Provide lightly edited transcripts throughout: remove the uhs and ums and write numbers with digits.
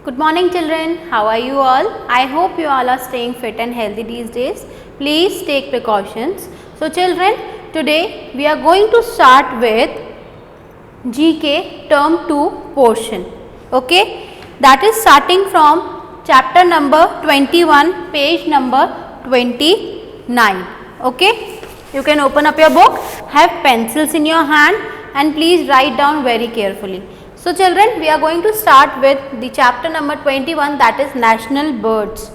Good morning children, how are you all? I hope you all are staying fit and healthy these days. Please take precautions. So children, today we are going to start with GK term 2 portion. Okay, that is starting from chapter number 21, page number 29. Okay, you can open up your book, have pencils in your hand and please write down very carefully. So children, we are going to start with the chapter number 21, that is national birds.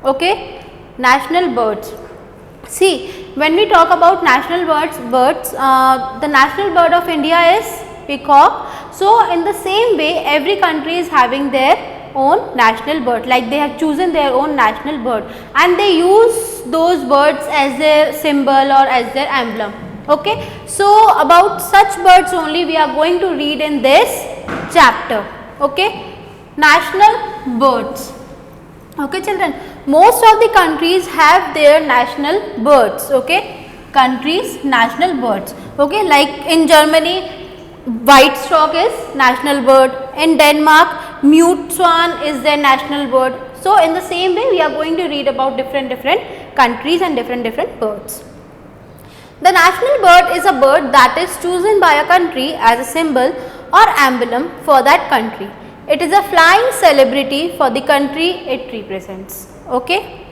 Okay, national birds. See, when we talk about national birds, the national bird of India is peacock. So in the same way, every country is having their own national bird, like they have chosen their own national bird and they use those birds as their symbol or as their emblem. Okay, so about such birds only we are going to read in this chapter. Okay, national birds. Okay children, most of the countries have their national birds. Okay, countries national birds. Okay, like in Germany, white stork is national bird. In Denmark, mute swan is their national bird. So in the same way we are going to read about different countries and different birds. The national bird is a bird that is chosen by a country as a symbol or emblem for that country. It is a flying celebrity for the country it represents. Okay.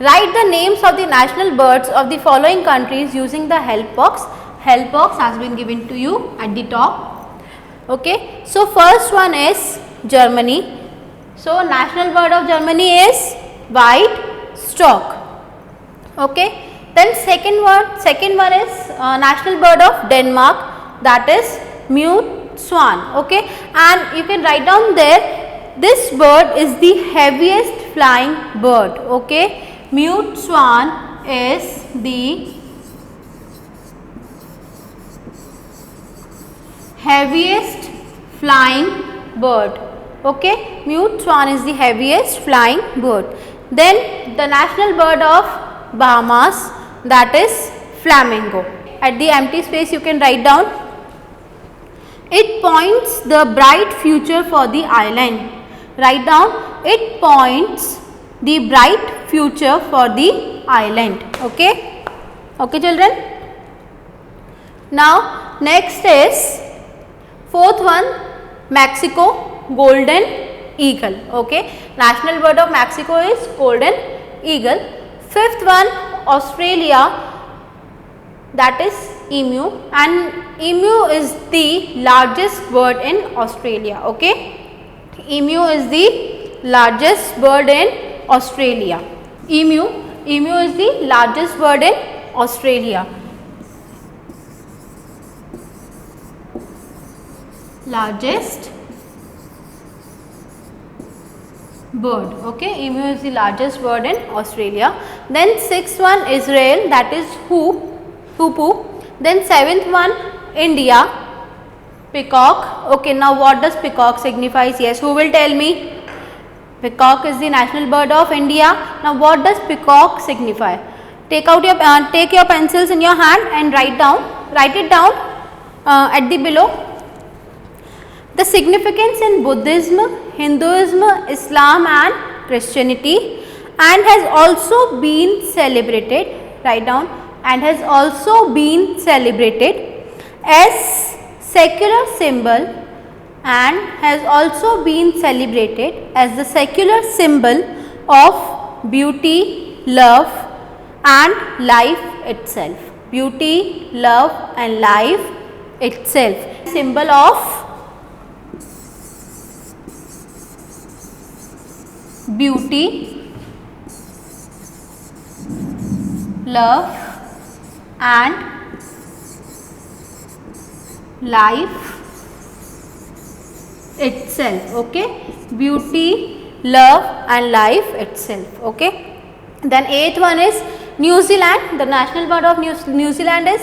Write the names of the national birds of the following countries using the help box. Help box has been given to you at the top. Okay. So first one is Germany. So national bird of Germany is white stork. Okay. Then second one is national bird of Denmark, that is mute swan. Okay, and you can write down there, this bird is the heaviest flying bird. Okay, mute swan is the heaviest flying bird. Okay, mute swan is the heaviest flying bird. Then the national bird of Bahamas, that is flamingo. At the empty space you can write down, it points the bright future for the island. Write down, it points the bright future for the island. Okay, okay children. Now next is fourth one, Mexico, golden eagle. Okay, national bird of Mexico is golden eagle. Fifth one, Australia, that is emu, and emu is the largest bird in Australia. Okay, emu is the largest bird in Australia. Emu is the largest bird in Australia. Largest bird. Okay, emu is the largest bird in Australia. Then sixth one, Israel, that is hoopoe. Then seventh one, India, peacock. Okay, now what does peacock signifies? Yes, who will tell me? Peacock is the national bird of India. Now what does peacock signify? Take your pencils in your hand and write it down at the below. The significance in Buddhism, Hinduism, Islam and Christianity, and has also been celebrated, write down, and has also been celebrated as secular symbol, and has also been celebrated as the secular symbol of beauty, love and life itself. Beauty, love and life itself. Symbol of beauty, love and life itself. Okay, beauty, love and life itself. Okay, then eighth one is New Zealand. The national bird of New Zealand is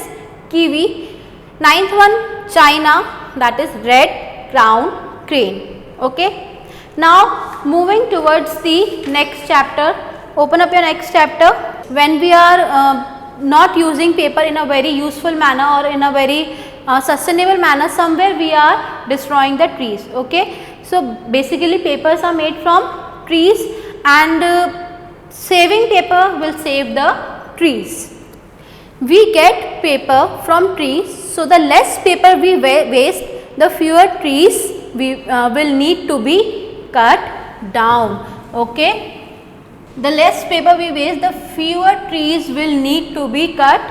kiwi. Ninth one, China, that is red crowned crane. Okay. Now moving towards the next chapter, open up your next chapter. When we are not using paper in a very useful manner or in a very sustainable manner, somewhere we are destroying the trees. Okay, So basically papers are made from trees, and saving paper will save the trees. We get paper from trees, so the less paper we waste, the fewer trees we will need to be cut down. Okay, the less paper we waste, the fewer trees will need to be cut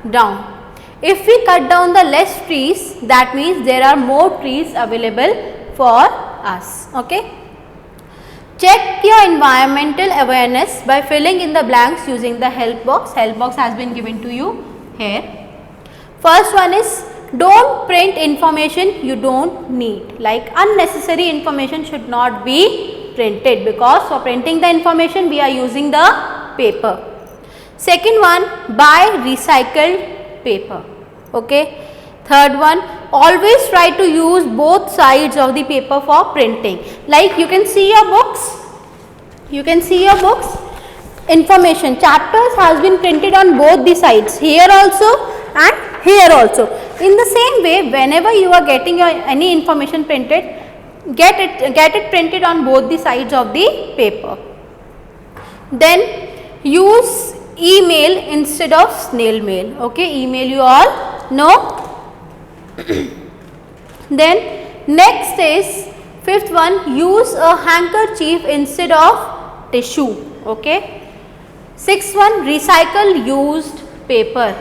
down. If we cut down the less trees, that means there are more trees available for us. Okay, check your environmental awareness by filling in the blanks using the help box. Help box has been given to you here. First one is, don't print information you don't need. Like unnecessary information should not be printed, because for printing the information we are using the paper. Second one, buy recycled paper. Okay. Third one, always try to use both sides of the paper for printing. Like you can see your books, information chapters has been printed on both the sides, here also and here also. In the same way, whenever you are getting your any information printed, get it printed on both the sides of the paper. Then use email instead of snail mail. Okay, email you all know. Then next is fifth one, use a handkerchief instead of tissue. Okay. Sixth one, recycle used paper.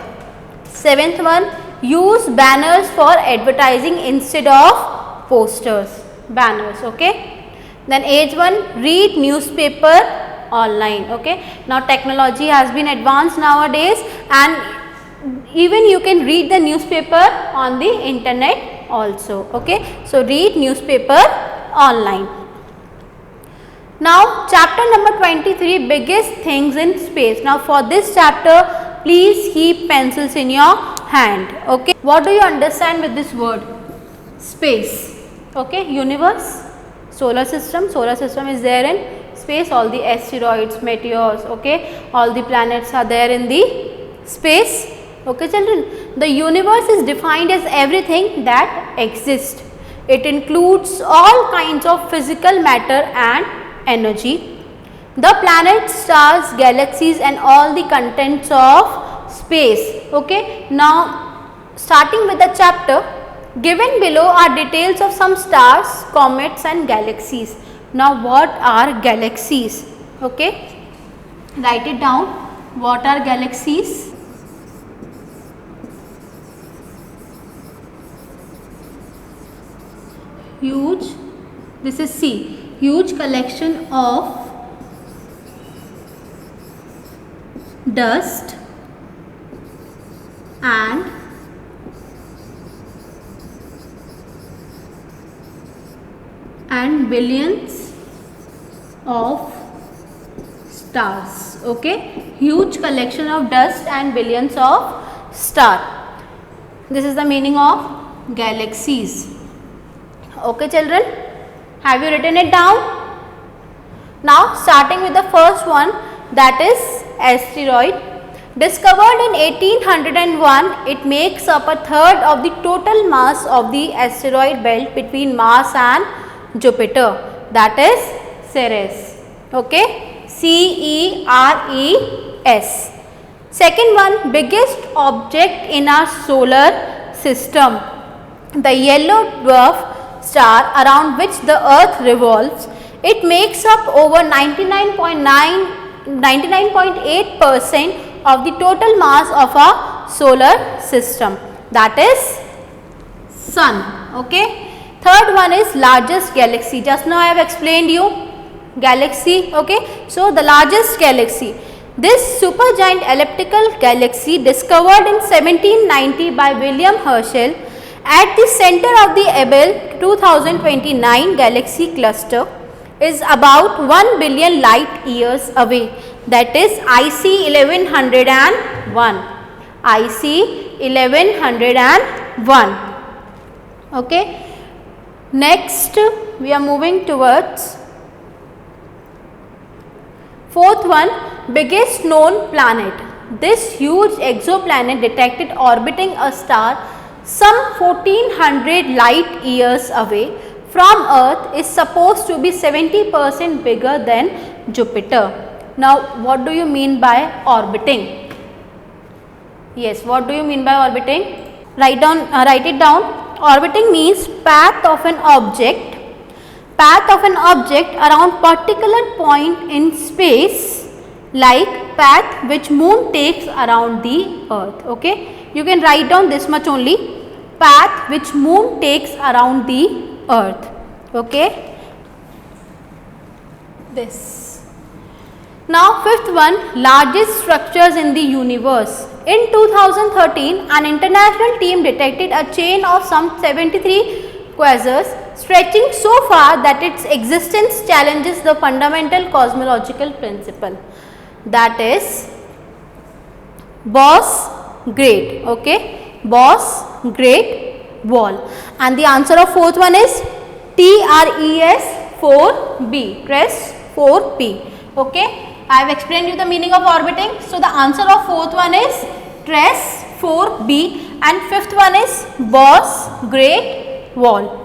Seventh one, use banners for advertising instead of posters. Banners. Okay. Then eighth one, read newspaper online. Okay. Now technology has been advanced nowadays, and even you can read the newspaper on the internet also. Okay. So read newspaper online. Now chapter number 23, biggest things in space. Now for this chapter, please keep pencils in your hand. Okay. What do you understand with this word? Space. Okay. Universe, solar system. Solar system is there in space. All the asteroids, meteors. Okay. All the planets are there in the space. Okay children. The universe is defined as everything that exists. It includes all kinds of physical matter and energy. The planets, stars, galaxies and all the contents of space. Okay. Now starting with the chapter, given below are details of some stars, comets and galaxies. Now what are galaxies? Okay. Write it down. What are galaxies? Huge, this is C, huge collection of dust and billions of stars. Okay, huge collection of dust and billions of stars. This is the meaning of galaxies. Okay children, have you written it down? Now starting with the first one, that is asteroid. Discovered in 1801, it makes up a third of the total mass of the asteroid belt between Mars and Jupiter, that is Ceres. Okay, Ceres. Second one, biggest object in our solar system, the yellow dwarf star around which the earth revolves. It makes up over 99.8% of the total mass of our solar system, that is sun. Okay. Third one is largest galaxy. Just now I have explained you galaxy. Okay. So the largest galaxy, this supergiant elliptical galaxy discovered in 1790 by William Herschel at the center of the Abell 2029 galaxy cluster, is about 1 billion light years away, that is IC 1101. IC 1101. Okay. Next we are moving towards fourth one, biggest known planet. This huge exoplanet detected orbiting a star some 1400 light years away from Earth is supposed to be 70% bigger than Jupiter. Now, what do you mean by orbiting? Yes, what do you mean by orbiting? Write it down. Orbiting means path of an object around particular point in space, like path which moon takes around the Earth. Okay, you can write down this much only, path which moon takes around the Earth. Okay, this. Now fifth one, largest structures in the universe. In 2013, an international team detected a chain of some 73 quasars stretching so far that its existence challenges the fundamental cosmological principle, that is Bose-Great. Okay, Bose-Great wall. And the answer of fourth one is TRES 4b, TRES 4p. Okay, I have explained you the meaning of orbiting. So the answer of fourth one is TRES 4b and fifth one is Bose-Great wall.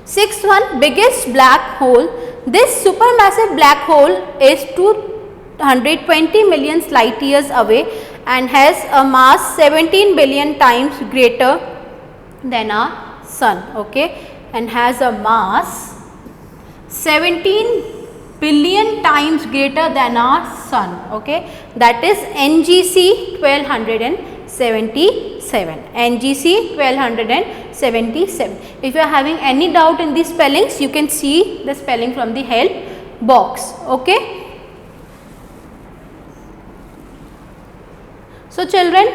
Sixth one, biggest black hole. This supermassive black hole is 220 million light years away and has a mass 17 billion times greater than our sun. Okay, and has a mass 17 billion times greater than our sun. Okay, that is NGC 1277. NGC 1277. If you are having any doubt in these spellings, you can see the spelling from the help box. Okay. So children,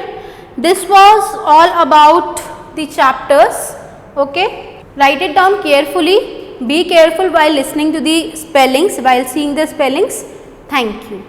this was all about the chapters. Okay, write it down carefully. Be careful while listening to the spellings, while seeing the spellings. Thank you.